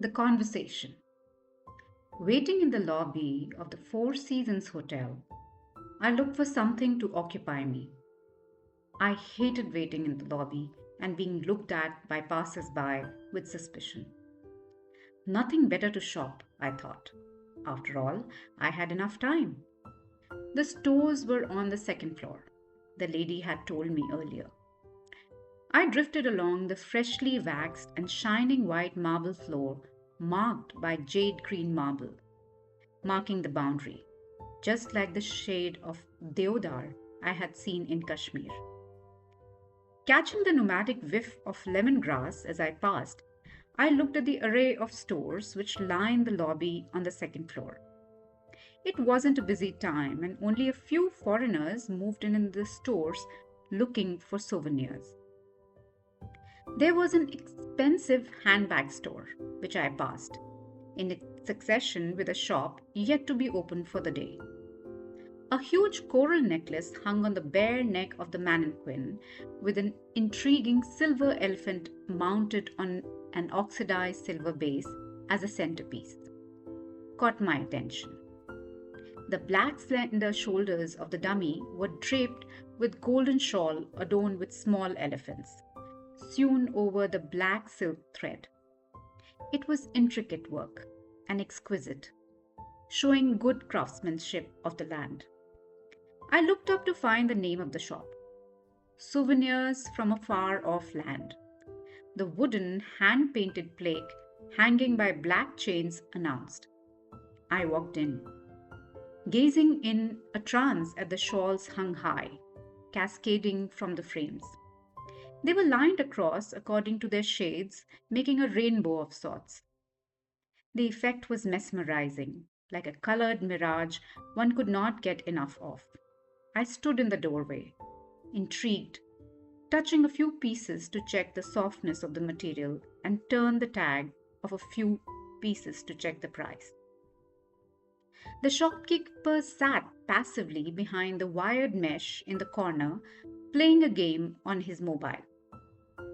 The conversation. Waiting in the lobby of the Four Seasons Hotel, I looked for something to occupy me. I hated waiting in the lobby and being looked at by passers-by with suspicion. Nothing better to shop, I thought. After all, I had enough time. The stores were on the second floor. The lady had told me earlier. I drifted along the freshly waxed and shining white marble floor marked by jade green marble, marking the boundary, just like the shade of deodar I had seen in Kashmir. Catching the pneumatic whiff of lemongrass as I passed, I looked at the array of stores which lined the lobby on the second floor. It wasn't a busy time, and only a few foreigners moved in the stores looking for souvenirs. There was an expensive handbag store, which I passed, in succession with a shop yet to be opened for the day. A huge coral necklace hung on the bare neck of the mannequin with an intriguing silver elephant mounted on an oxidized silver base as a centerpiece. Caught my attention. The black slender shoulders of the dummy were draped with golden shawl adorned with small elephants, sewn over the black silk thread. It was intricate work and exquisite, showing good craftsmanship of the land. I looked up to find the name of the shop. Souvenirs from a far off land. The wooden hand painted plaque hanging by black chains announced. I walked in, gazing in a trance at the shawls hung high, cascading from the frames. They were lined across according to their shades, making a rainbow of sorts. The effect was mesmerizing, like a colored mirage one could not get enough of. I stood in the doorway, intrigued, touching a few pieces to check the softness of the material and turned the tag of a few pieces to check the price. The shopkeeper sat passively behind the wired mesh in the corner, playing a game on his mobile.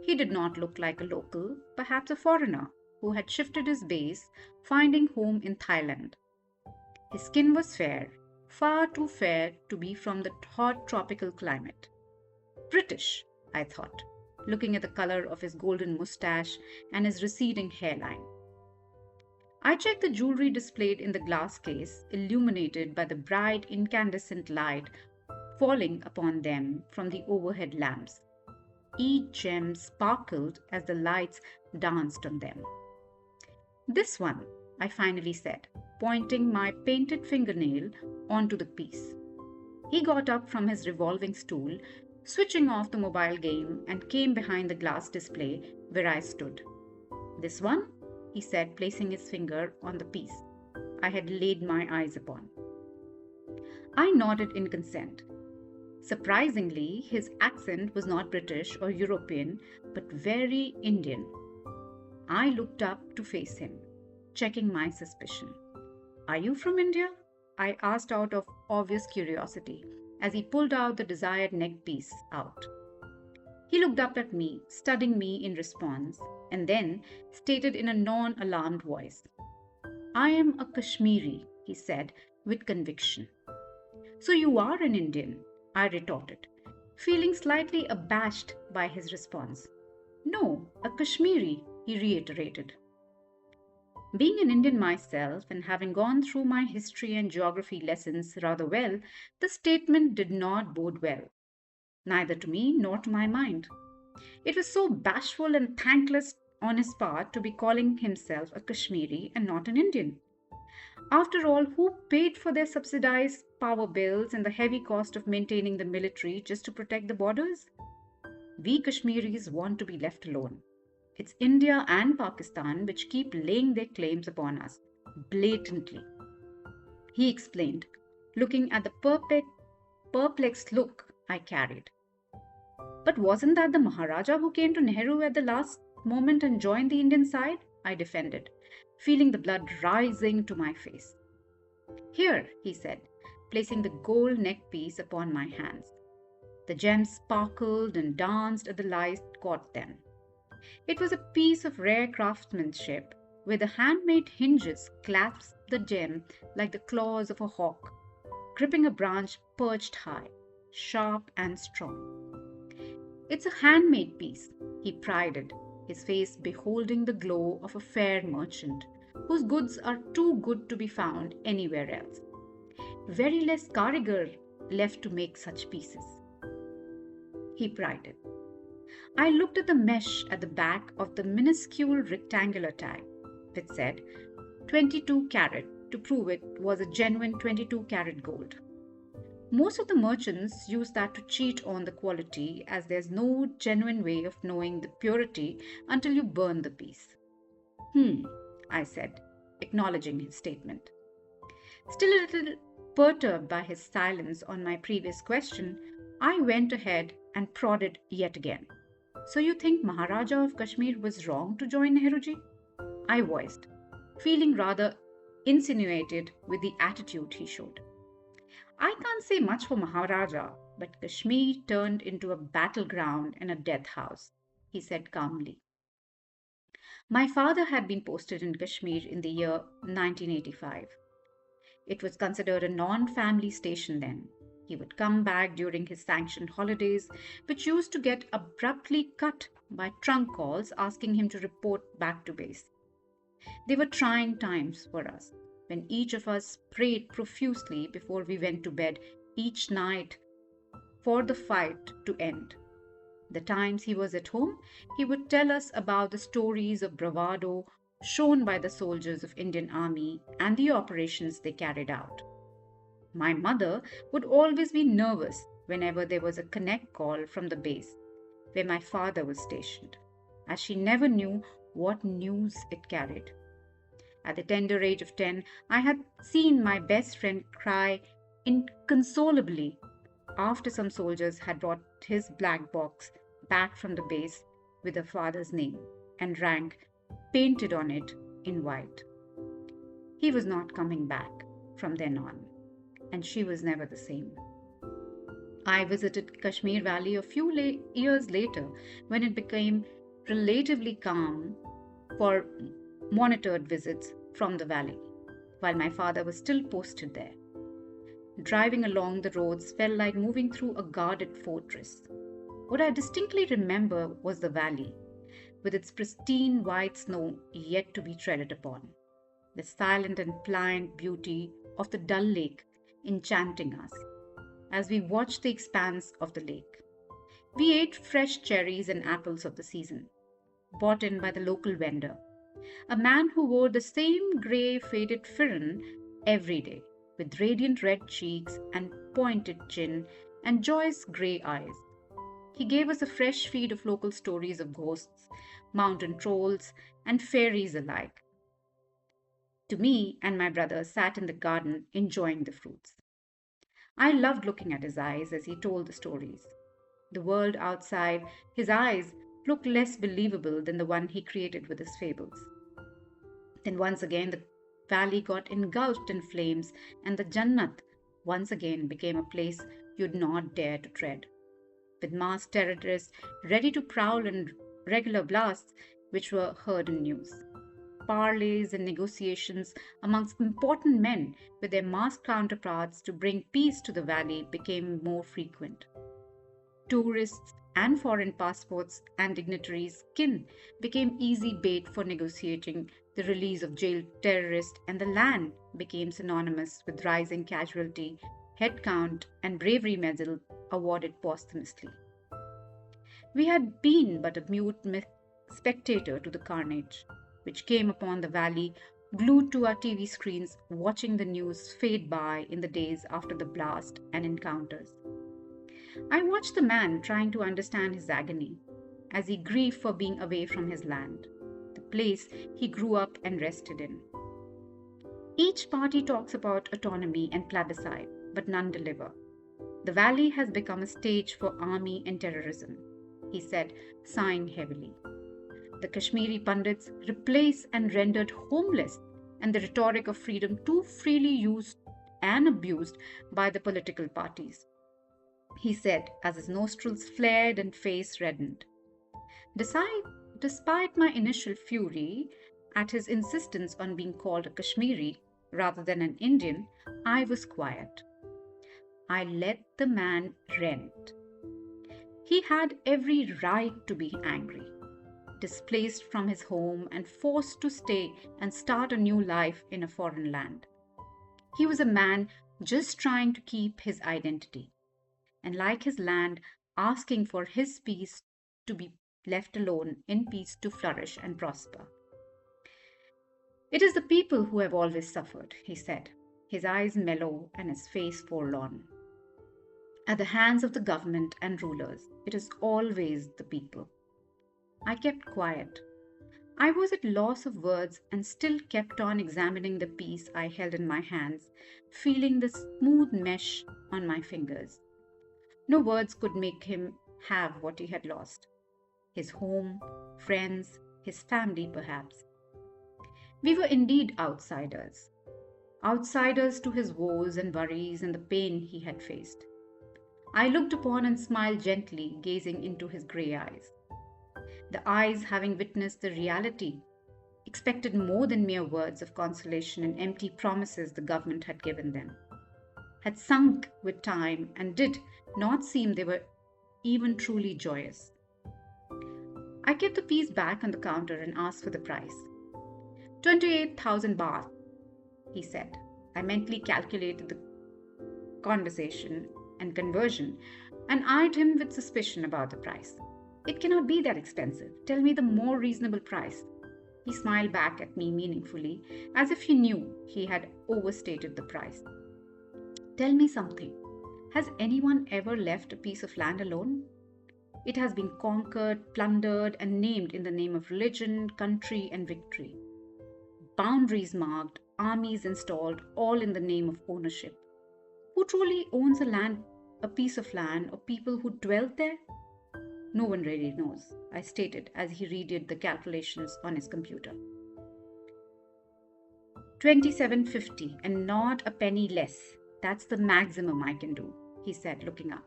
He did not look like a local, perhaps a foreigner who had shifted his base, finding home in Thailand. His skin was fair, far too fair to be from the hot tropical climate. British, I thought, looking at the color of his golden mustache and his receding hairline. I checked the jewelry displayed in the glass case, illuminated by the bright incandescent light falling upon them from the overhead lamps. Each gem sparkled as the lights danced on them. This one, I finally said, pointing my painted fingernail onto the piece. He got up from his revolving stool, switching off the mobile game, and came behind the glass display where I stood. This one? He said, placing his finger on the piece I had laid my eyes upon. I nodded in consent. Surprisingly, his accent was not British or European, but very Indian. I looked up to face him, checking my suspicion. Are you from India? I asked out of obvious curiosity as he pulled out the desired neck piece out. He looked up at me, studying me in response, and then stated in a non-alarmed voice. I am a Kashmiri, he said with conviction. So you are an Indian, I retorted, feeling slightly abashed by his response. No, a Kashmiri, he reiterated. Being an Indian myself and having gone through my history and geography lessons rather well, the statement did not bode well, neither to me nor to my mind. It was so bashful and thankless on his part to be calling himself a Kashmiri and not an Indian. After all, who paid for their subsidized power bills and the heavy cost of maintaining the military just to protect the borders? We Kashmiris want to be left alone. It's India and Pakistan which keep laying their claims upon us, blatantly. He explained, looking at the perplexed look I carried. But wasn't that the Maharaja who came to Nehru at the last moment and joined the Indian side? I defended, feeling the blood rising to my face. Here, he said, placing the gold neck piece upon my hands. The gems sparkled and danced as the light caught them. It was a piece of rare craftsmanship, where the handmade hinges clasp the gem like the claws of a hawk, gripping a branch perched high, sharp and strong. It's a handmade piece, he prided, his face beholding the glow of a fair merchant, whose goods are too good to be found anywhere else. Very less karigar left to make such pieces, he prided. I looked at the mesh at the back of the minuscule rectangular tag, which said 22 carat to prove it was a genuine 22 carat gold. Most of the merchants use that to cheat on the quality, as there's no genuine way of knowing the purity until you burn the piece. I said, acknowledging his statement. Still a little perturbed by his silence on my previous question, I went ahead and prodded yet again. So you think Maharaja of Kashmir was wrong to join Nehruji? I voiced, feeling rather insinuated with the attitude he showed. I can't say much for Maharaja, but Kashmir turned into a battleground and a death house, he said calmly. My father had been posted in Kashmir in the year 1985. It was considered a non-family station then. He would come back during his sanctioned holidays, which used to get abruptly cut by trunk calls asking him to report back to base. They were trying times for us, when each of us prayed profusely before we went to bed each night for the fight to end. The times he was at home, he would tell us about the stories of bravado shown by the soldiers of Indian Army and the operations they carried out. My mother would always be nervous whenever there was a connect call from the base where my father was stationed, as she never knew what news it carried. At the tender age of 10, I had seen my best friend cry inconsolably after some soldiers had brought his black box back from the base with her father's name and rank painted on it in white. He was not coming back from then on, and she was never the same. I visited Kashmir Valley a few years later when it became relatively calm for monitored visits from the valley, while my father was still posted there. Driving along the roads felt like moving through a guarded fortress. What I distinctly remember was the valley, with its pristine white snow yet to be treaded upon, the silent and pliant beauty of the dull lake enchanting us as we watched the expanse of the lake. We ate fresh cherries and apples of the season, bought in by the local vendor, a man who wore the same grey faded firran every day, with radiant red cheeks and pointed chin and joyous grey eyes. He gave us a fresh feed of local stories of ghosts, mountain trolls, and fairies alike. To me and my brother sat in the garden enjoying the fruits. I loved looking at his eyes as he told the stories. The world outside his eyes looked less believable than the one he created with his fables. Then once again the valley got engulfed in flames, and the Jannat once again became a place you'd not dare to tread, with masked terrorists ready to prowl in regular blasts which were heard in news. Parleys and negotiations amongst important men with their masked counterparts to bring peace to the valley became more frequent. Tourists and foreign passports and dignitaries' kin became easy bait for negotiating the release of jailed terrorists, and the land became synonymous with rising casualty, headcount, and bravery medal awarded posthumously. We had been but a mute spectator to the carnage, which came upon the valley, glued to our TV screens, watching the news fade by in the days after the blast and encounters. I watched the man trying to understand his agony as he grieved for being away from his land, the place he grew up and rested in. Each party talks about autonomy and plebiscite, but none deliver. The valley has become a stage for army and terrorism, he said, sighing heavily. The Kashmiri Pandits replace and rendered homeless, and the rhetoric of freedom too freely used and abused by the political parties, he said as his nostrils flared and face reddened. Despite my initial fury, At his insistence on being called a Kashmiri rather than an Indian, I was quiet. I let the man rent. He had every right to be angry, displaced from his home and forced to stay and start a new life in a foreign land. He was a man just trying to keep his identity, and like his land, asking for his peace to be left alone in peace to flourish and prosper. It is the people who have always suffered, he said, his eyes mellow and his face forlorn. At the hands of the government and rulers, it is always the people. I kept quiet. I was at loss of words and still kept on examining the piece I held in my hands, feeling the smooth mesh on my fingers. No words could make him have what he had lost. His home, friends, his family perhaps. We were indeed outsiders. Outsiders to his woes and worries and the pain he had faced. I looked upon and smiled gently, gazing into his grey eyes. The eyes, having witnessed the reality, expected more than mere words of consolation and empty promises the government had given them, had sunk with time and did not seem they were even truly joyous. I kept the piece back on the counter and asked for the price. 28,000 baht, he said. I mentally calculated the conversation and conversion and eyed him with suspicion about the price. It cannot be that expensive. Tell me the more reasonable price. He smiled back at me meaningfully, as if he knew he had overstated the price. Tell me something. Has anyone ever left a piece of land alone? It has been conquered, plundered, and named in the name of religion, country, and victory. Boundaries marked, armies installed, all in the name of ownership. Who truly owns a piece of land, or people who dwelt there? No one really knows, I stated as he redid the calculations on his computer. 2750 and not a penny less. That's the maximum I can do, he said, looking up.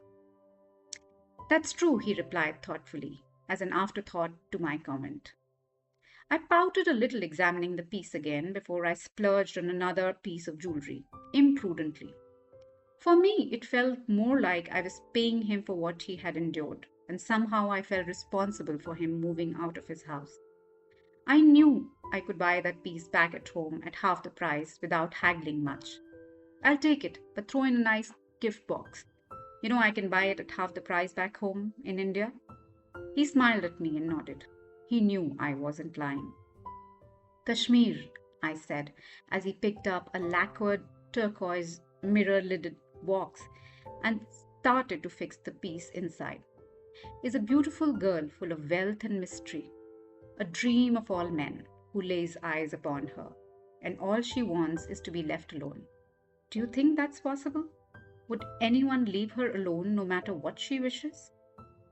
That's true, he replied thoughtfully, as an afterthought to my comment. I pouted a little, examining the piece again before I splurged on another piece of jewelry, imprudently. For me, it felt more like I was paying him for what he had endured, and somehow I felt responsible for him moving out of his house. I knew I could buy that piece back at home at half the price without haggling much. I'll take it, but throw in a nice gift box. You know I can buy it at half the price back home in India. He smiled at me and nodded. He knew I wasn't lying. Kashmir, I said, as he picked up a lacquered turquoise mirror-lidded box and started to fix the piece inside, is a beautiful girl full of wealth and mystery, a dream of all men who lays eyes upon her, and all she wants is to be left alone. Do you think that's possible? Would anyone leave her alone no matter what she wishes?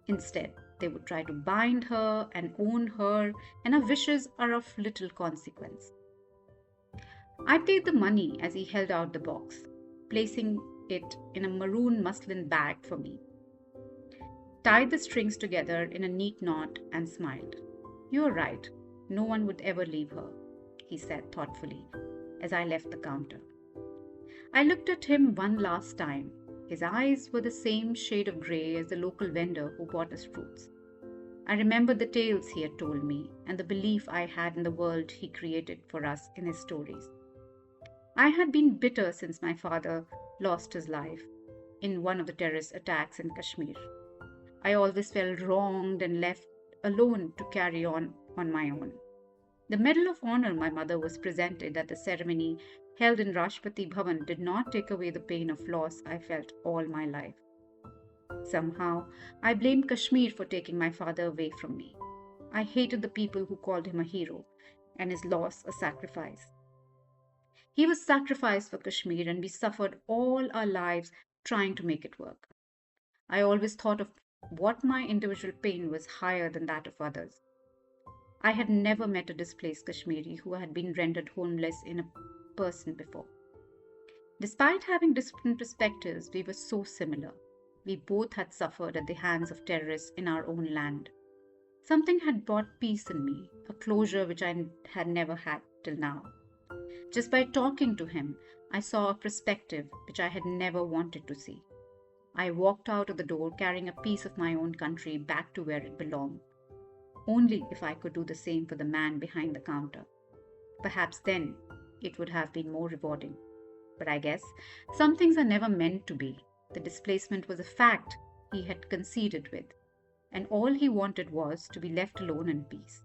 Instead, they would try to bind her and own her, and her wishes are of little consequence. I paid the money as he held out the box, placing it in a maroon muslin bag for me. Tied the strings together in a neat knot and smiled. You're right, no one would ever leave her, he said thoughtfully as I left the counter. I looked at him one last time. His eyes were the same shade of grey as the local vendor who bought us fruits. I remembered the tales he had told me and the belief I had in the world he created for us in his stories. I had been bitter since my father lost his life in one of the terrorist attacks in Kashmir. I always felt wronged and left alone to carry on my own. The Medal of Honor my mother was presented at the ceremony held in Rashtrapati Bhavan did not take away the pain of loss I felt all my life. Somehow, I blamed Kashmir for taking my father away from me. I hated the people who called him a hero and his loss a sacrifice. He was sacrificed for Kashmir and we suffered all our lives trying to make it work. I always thought of what my individual pain was higher than that of others. I had never met a displaced Kashmiri who had been rendered homeless in a person before. Despite having different perspectives, we were so similar. We both had suffered at the hands of terrorists in our own land. Something had brought peace in me, a closure which I had never had till now. Just by talking to him, I saw a perspective which I had never wanted to see. I walked out of the door carrying a piece of my own country back to where it belonged. Only if I could do the same for the man behind the counter. Perhaps then it would have been more rewarding. But I guess some things are never meant to be. The displacement was a fact he had conceded with, and all he wanted was to be left alone in peace.